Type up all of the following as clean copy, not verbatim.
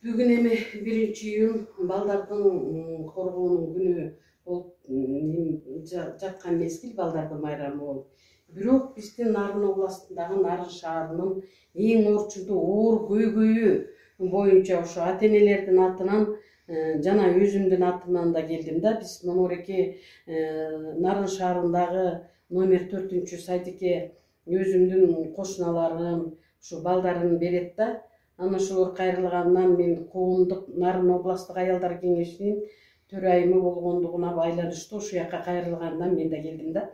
Бүгүн эми 1-iyun балдардын коргоонун күнү болуп жаткан мезгил, балдардын майрамы болуп. Бирок биздин Нарын областындагы Нарын шаарынын эң орчундуу оор көйгөйү боюнча ошо ата-энелердин атынан жана өзүмдүн атымдан да келдим да. Биз Монореке Нарын шаарындагы номер 4-садикке өзүмдүн кошуналарым, ушу балдарын берет да. Аны ошолор кайрылгандан мен коомдук Нарын областтык аялдар кеңешинин төрайымы болгондугуна байланыштуу ушул жака кайрылгандан мен да келдим да.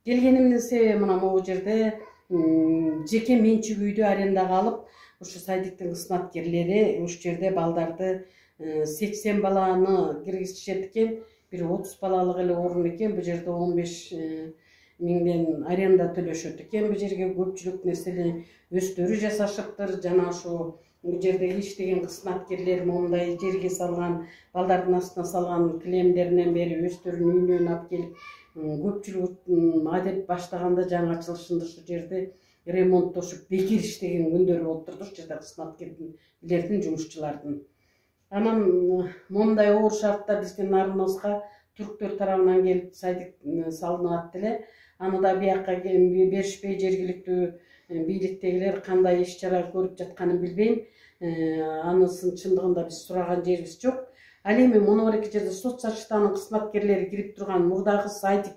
Келгенимдин себеби мына могу жерде жеке менчик үйдү арендага алып, ушу сайдиктин кызматкерлери ушул жерде балдарды 80 баланы киргизишет экен, бир 30 балалык эле орун экен, бул жерде 15 миңден аренда төлөшөт экен. Бул жерге көпчүлүк нерсени өздөрү жасашыптыр. Жана ошо бул жерде иштеген кызматкерлер мондай жерге салган, балдардын астына салган килемдеринен бери өздөрүнүн үйүнөн алып келип, көпчүлүк адеп баштаганда жаңы ачылышында ушул жерде ремонттошуп бекер иштеген күндөрү болуп турду, ушул жерде кызматкерлердин, жумушчулардын. Анан мондай оор шартта биздин Нарыныбызга түрктөр тарабынан келип сайдик салынат эле. Аны да бияка беришпей, жергиликтүү бийликтегилер кандай иш-чара көрүп жатканын билбейм. Анысын чындыгында биз сураган жерибиз жок. Ал эми Монореке жерде сот защитанын кызматкерлери кирип турган мурдагы сайдик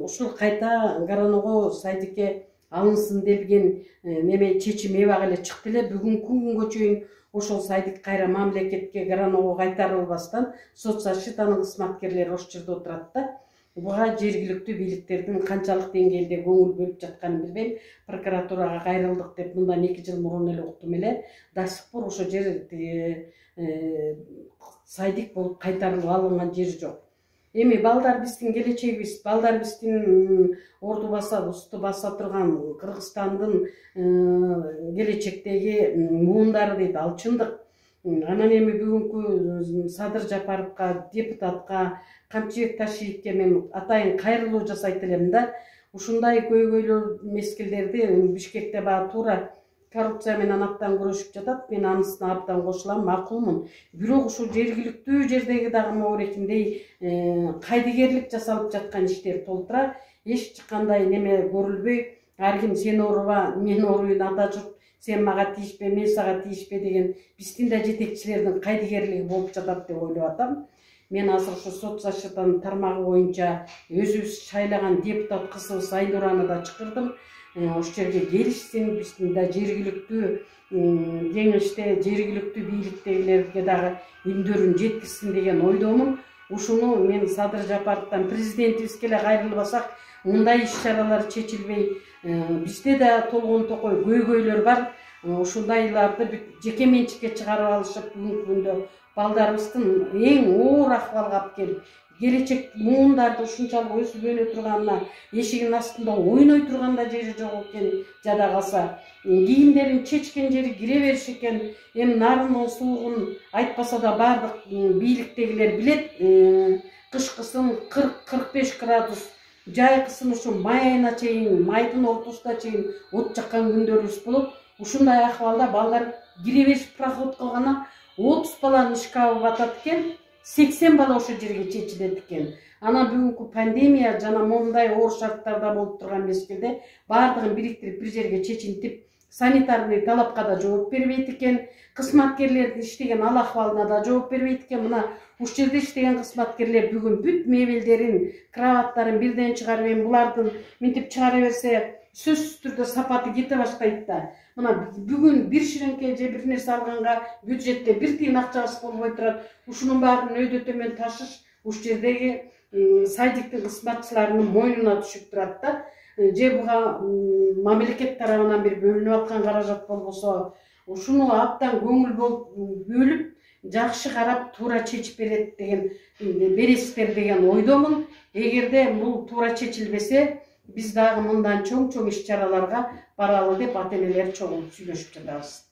ушул кайта Гороного сайдикке алынсын делген неме чечим эбак эле чыкты эле. Бүгүнкү күнгө чейин ошол сайдик кайра мамлекетке Гороного кайтарылбастан сот защитанын кызматкерлери ошол жерде отурат да. Буга жергиликтүү бийликтердин канчалык деңгээлде көңүл бөлүп жатканын билбейм. Прокуратурага кайрылдык деп мындан 2 жыл мурун эле уктум эле. До сих пор ошо жер сайдик болуп кайтарылып алынган жери жок. Эми балдар биздин келечегибиз, балдар биздин орду баса, усту баса турган Кыргызстандын келечектеги муундары дейт, ал чындык. Анан эми бүгүнкү Садыр Жапаровго, депутатка, Камчыбек Ташиевке мен атайын кайрылуу жасайт элем да. Ушундай көйгөйлөр мезгилдерди Бишкекте баа туура коррупция менен абдан күрөшүп жатат. Мен анысына абдан кошулам, макулмун. Бирок ушул жергиликтүү жердеги дагы Монорекиндей кайдыгерлик жасалып жаткан иштер толтура. Эч кандай неме көрүлбөй, ар ким сен ооруба, мен ооруйн, ата журт сен мага тийишпе, мен сага тийишпе деген биздин да жетекчилердин кайдыгерлиги болуп жатат деп ойлоп атам. Мен азыр ушу сот защитанын тармагы боюнча өзүбүз шайлаган депутат кызыбыз Айнураны да чакырдым. Ошол жерге келишсин, биздин да жергиликтүү кеңеште, жергиликтүү бийликтегилерге дагы үндөрүн жеткизсин деген ойдомун. Ушуну мен Садыр Жапаровдон президентибизге эле кайрылбасак, мындай иш-чаралар чечилбей, бизде да толгон токой көйгөйлөр бар. Ушундайларды жеке менчикке чыгарып алышып, бүгүнкү күндө балдарыбыздын эң оор акыбалга алып келип, келечек муундарды ушунчалык өсүп өнө турганына, эшигинин астында ойной турганда жери жок экен, жада калса кийимдерин чечкен жери кире бериш экен. Эми Нарындын суугун айтпаса да бардык бийликтегилер билет. Кышкысын 40-45 градус, жайкысын ушу май айына чейин, майдын ортосуна чейин от жаккан күндөрүбүз болот. Ушундай акыбалда балдар кире бериш проход кылганда 30 баланын шкабы батат экен, 80 бала ошол жерге чечилет экен. Анан бүгүнкү пандемия жана мондай оор шарттарда болуп турган мезгилде бардыгын бириктирип бир жерге чечинтип, санитарный талапка да жооп бербейт экен, кызматкерлердин иштеген ал акыбалына да жооп бербейт экен. Мына ушул жерде иштеген кызматкерлер бүгүн бүт мебелдерин, кроваттарын бирден чыгарып, эми булардын минтип чыгара берсе сөзсүз түрдө сапаты кете баштайт да. Мына бүгүн бир ширеңке же бир нерсе алганга бюджетте бир тыйын акчабыз болбой турат. Ушунун баарын өйдө төмөн ташыш ушул жердеги сайдиктин кызматчыларынын мойнуна түшүп турат да. Же буга мамлекет тарабынан бир бөлүнүп аткан каражат болбосо, ушуну абдан көңүл бөлүп, жакшы карап туура чечип берет деген, бересиздер деген ойдомун. Эгерде бул туура чечилбесе, биз дагы мындан чоң иш-чараларга баралы деп ата-энелер чогулуп сүйлөшүп жатабыз.